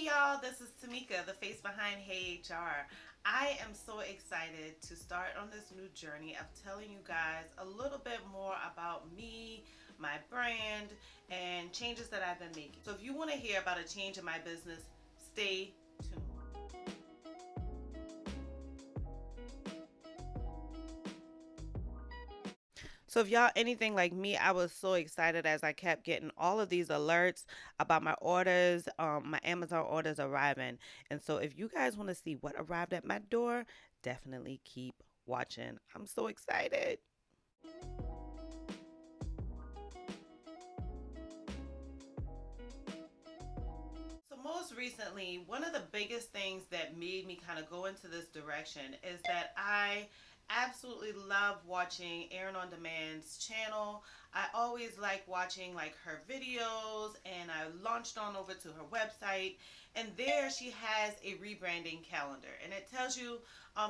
Hey y'all, this is Tamika, the face behind Heyyy. I am so excited to start on this new journey of telling you guys a little bit more about me, my brand, and changes that I've been making. So if you want to hear about a change in my business, stay tuned. So if y'all anything like me, I was so excited as I kept getting all of these alerts about my orders, my Amazon orders arriving. And so if you guys want to see what arrived at my door, definitely keep watching. I'm so excited. So most recently, one of the biggest things that made me kind of go into this direction is that I absolutely love watching Erin On Demand's channel. I always like watching like her videos, and I launched on over to her website, and there she has a rebranding calendar, and it tells you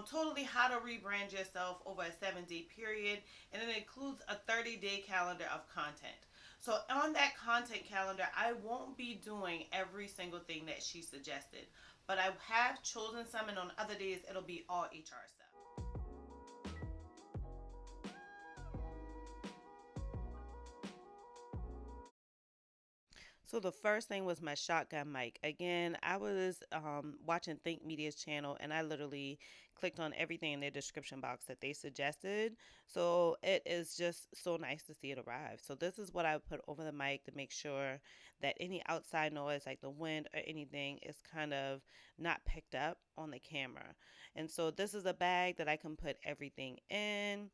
totally how to rebrand yourself over a 7-day period, and it includes a 30-day calendar of content. So on that content calendar, I won't be doing every single thing that she suggested, but I have chosen some, and on other days it'll be all HR stuff. So the first thing was my shotgun mic. Again, I was watching Think Media's channel, and I literally clicked on everything in their description box that they suggested. So it is just so nice to see it arrive. So this is what I put over the mic to make sure that any outside noise like the wind or anything is kind of not picked up on the camera. And so this is a bag that I can put everything in.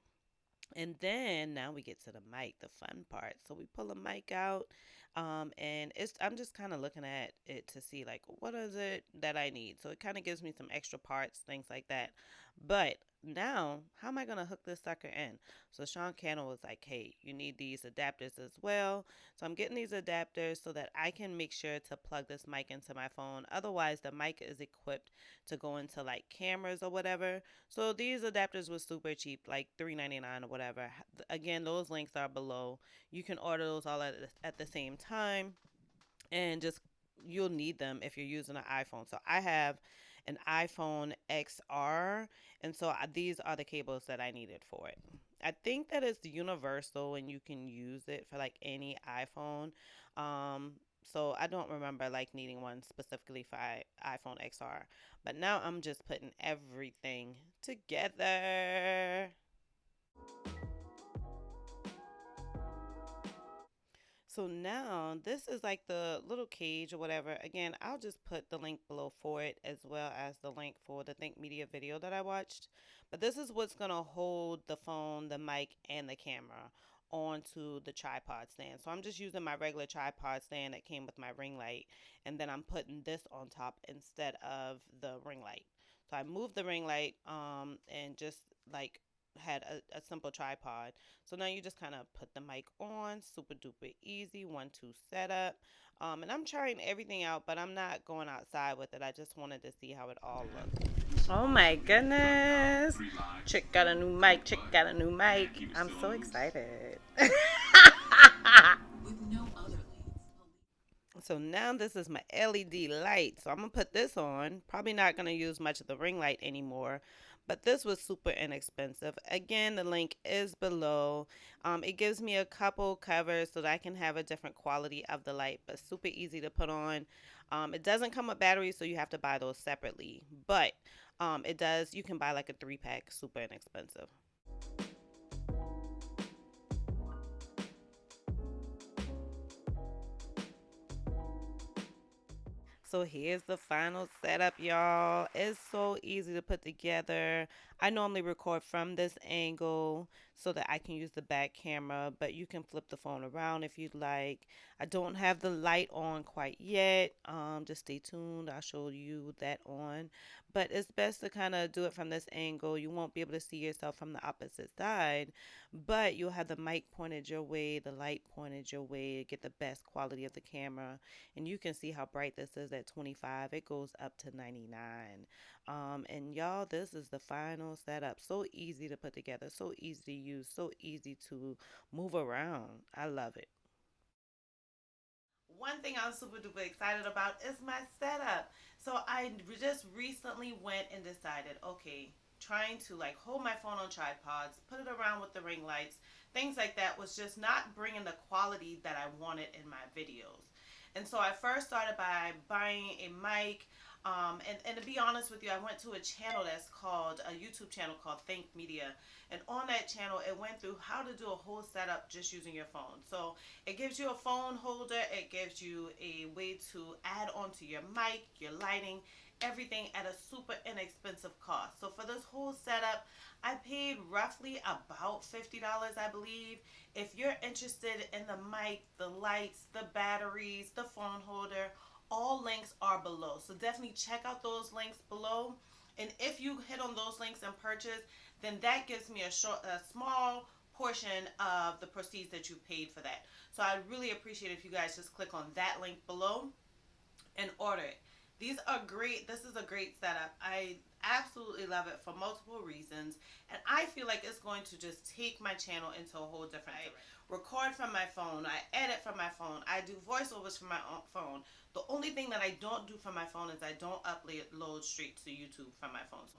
And then now we get to the mic, the fun part. So we pull the mic out, and it's I'm just kind of looking at it to see like what is it that I need. So it kind of gives me some extra parts, things like that. But now, how am I gonna hook this sucker in? So Sean Cannell was like, "Hey, you need these adapters as well." So I'm getting these adapters so that I can make sure to plug this mic into my phone. Otherwise, the mic is equipped to go into like cameras or whatever. So these adapters were super cheap, like $3.99 or whatever. Again, those links are below. You can order those all at the same time, and just you'll need them if you're using an iPhone. So I have an iPhone XR, and so these are the cables that I needed for it. I think that it's universal and you can use it for like any iPhone. Um, so I don't remember like needing one specifically for iPhone XR. But now I'm just putting everything together. So now this is like the little cage or whatever. Again, I'll just put the link below for it as well as the link for the Think Media video that I watched. But this is what's going to hold the phone, the mic, and the camera onto the tripod stand. So I'm just using my regular tripod stand that came with my ring light, and then I'm putting this on top instead of the ring light. So I moved the ring light and just like had a simple tripod. So now you just kind of put the mic on, super duper easy, 1-2 setup. And I'm trying everything out, but I'm not going outside with it. I just wanted to see how it all looked. Oh my goodness. Chick got a new mic. Chick got a new mic. I'm so excited. So now this is my LED light. So I'm going to put this on. Probably not going to use much of the ring light anymore. But this was super inexpensive. Again, the link is below. It gives me a couple covers so that I can have a different quality of the light. But super easy to put on. It doesn't come with batteries, so you have to buy those separately. But it does. You can buy like a 3-pack. Super inexpensive. So here's the final setup, y'all. It's so easy to put together. I normally record from this angle so that I can use the back camera, but you can flip the phone around if you'd like. I don't have the light on quite yet. Just stay tuned. I'll show you that on. But it's best to kind of do it from this angle. You won't be able to see yourself from the opposite side, but you'll have the mic pointed your way, the light pointed your way, get the best quality of the camera. And you can see how bright this is at 25. It goes up to 99. And y'all, this is the final setup. So easy to put together, so easy to use, so easy to move around. I love it. One thing I'm super duper excited about is my setup. So I just recently went and decided, okay, trying to like hold my phone on tripods, put it around with the ring lights, things like that was just not bringing the quality that I wanted in my videos. And so I first started by buying a mic. And to be honest with you, I went to a channel that's called, a YouTube channel called Think Media. And on that channel, it went through how to do a whole setup just using your phone. So it gives you a phone holder, it gives you a way to add onto your mic, your lighting, everything at a super inexpensive cost. So for this whole setup, I paid roughly about $50, I believe. If you're interested in the mic, the lights, the batteries, the phone holder, all links are below. So definitely check out those links below. And if you hit on those links and purchase, then that gives me a small portion of the proceeds that you paid for that. So I'd really appreciate if you guys just click on that link below and order it. These are great. This is a great setup. I absolutely love it for multiple reasons, and I feel like it's going to just take my channel into a whole different. I record from my phone, I edit from my phone, I do voiceovers from my phone. The only thing that I don't do from my phone is I don't upload straight to YouTube from my phone. So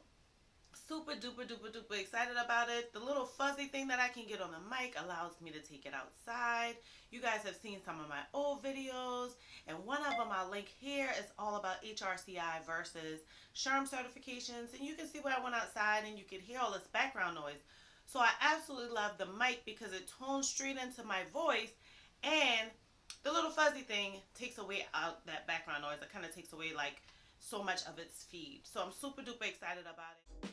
super duper duper duper excited about it. The little fuzzy thing that I can get on the mic allows me to take it outside. You guys have seen some of my old videos, and one of them I'll link here is all about HRCI versus SHRM certifications, and you can see where I went outside and you can hear all this background noise. So I absolutely love the mic because it tones straight into my voice, and the little fuzzy thing takes away out that background noise. It kind of takes away like so much of its feed. So I'm super duper excited about it.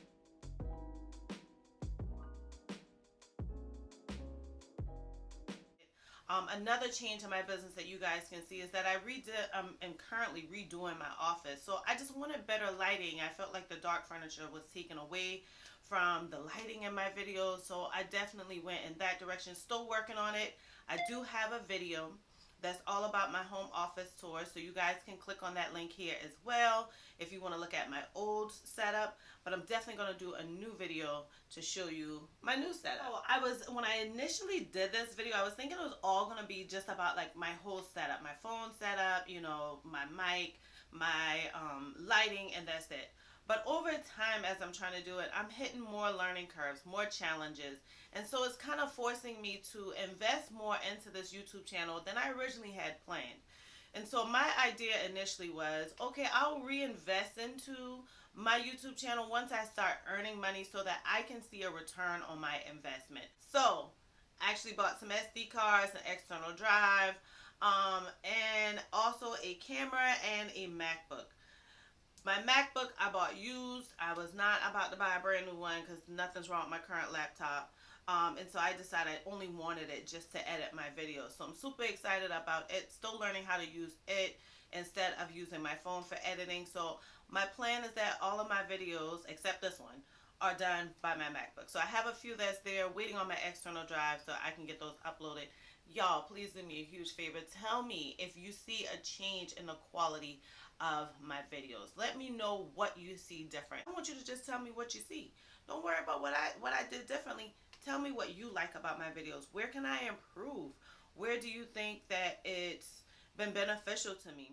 Another change in my business that you guys can see is that I am currently redoing my office. So I just wanted better lighting. I felt like the dark furniture was taken away from the lighting in my videos. So I definitely went in that direction. Still working on it. I do have a video that's all about my home office tour, so you guys can click on that link here as well if you want to look at my old setup. But I'm definitely going to do a new video to show you my new setup. So when I initially did this video, I was thinking it was all going to be just about like my whole setup, my phone setup, you know, my mic, my lighting, and that's it. But over time, as I'm trying to do it, I'm hitting more learning curves, more challenges. And so it's kind of forcing me to invest more into this YouTube channel than I originally had planned. And so my idea initially was, okay, I'll reinvest into my YouTube channel once I start earning money so that I can see a return on my investment. So I actually bought some SD cards, an external drive, and also a camera and a MacBook. My MacBook I bought used. I was not about to buy a brand new one because nothing's wrong with my current laptop. And so I decided I only wanted it just to edit my videos. So I'm super excited about it. Still learning how to use it instead of using my phone for editing. So my plan is that all of my videos, except this one, are done by my MacBook. So I have a few that's there waiting on my external drive so I can get those uploaded. Y'all, please do me a huge favor. Tell me if you see a change in the quality of my videos. Let me know what you see different. I want you to just tell me what you see. Don't worry about what I did differently. Tell me what you like about my videos. Where can I improve? Where do you think that it's been beneficial to me?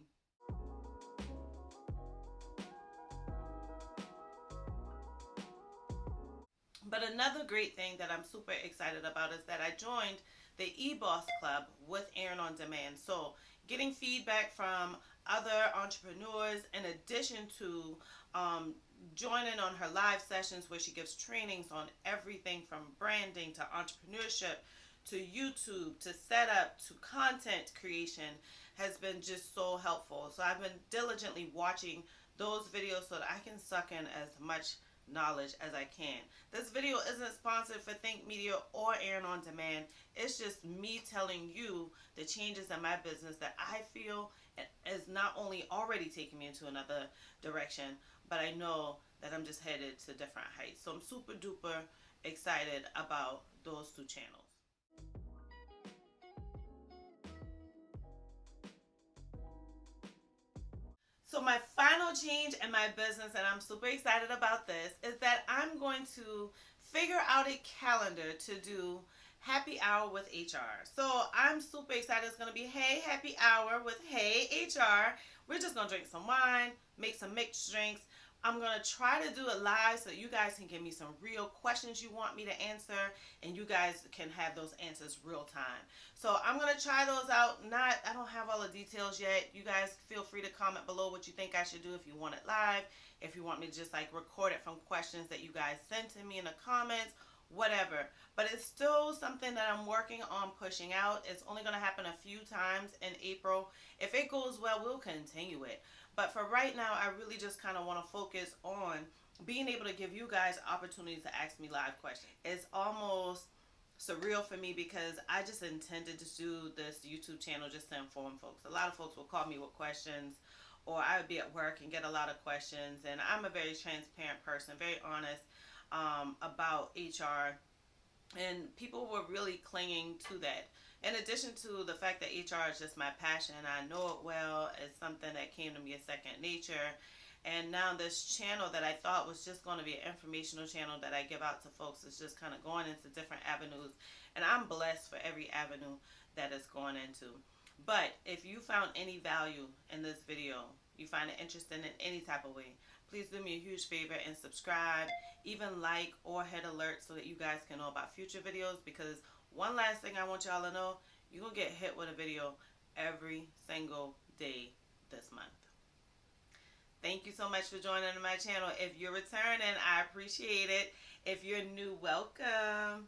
But another great thing that I'm super excited about is that I joined the eBoss Club with Erin On Demand. So getting feedback from other entrepreneurs in addition to joining on her live sessions where she gives trainings on everything from branding to entrepreneurship to YouTube to setup to content creation has been just so helpful. So I've been diligently watching those videos so that I can suck in as much knowledge as I can. This video isn't sponsored for Think Media or Erin On Demand. It's just me telling you the changes in my business that I feel is not only already taking me into another direction, but I know that I'm just headed to different heights. So I'm super duper excited about those two channels. So my final change in my business, and I'm super excited about this, is that I'm going to figure out a calendar to do Happy Hour with HR. So I'm super excited. It's going to be Hey Happy Hour with Hey HR. We're just going to drink some wine, make some mixed drinks. I'm going to try to do it live so you guys can give me some real questions you want me to answer and you guys can have those answers real time. So I'm going to try those out. I don't have all the details yet. You guys feel free to comment below what you think I should do if you want it live, if you want me to just like record it from questions that you guys sent to me in the comments, whatever. But it's still something that I'm working on pushing out. It's only going to happen a few times in April. If it goes well, we'll continue it. But for right now, I really just kind of want to focus on being able to give you guys opportunities to ask me live questions. It's almost surreal for me because I just intended to do this YouTube channel just to inform folks. A lot of folks will call me with questions, or I would be at work and get a lot of questions. And I'm a very transparent person, very honest about HR, and people were really clinging to that. In addition to the fact that HR is just my passion, I know it well. It's something that came to me as second nature. And now this channel that I thought was just going to be an informational channel that I give out to folks is just kind of going into different avenues. And I'm blessed for every avenue that it's going into. But if you found any value in this video, you find it interesting in any type of way, please do me a huge favor and subscribe, even like or hit alert so that you guys can know about future videos. Because one last thing I want y'all to know, you're going to get hit with a video every single day this month. Thank you so much for joining my channel. If you're returning, I appreciate it. If you're new, welcome.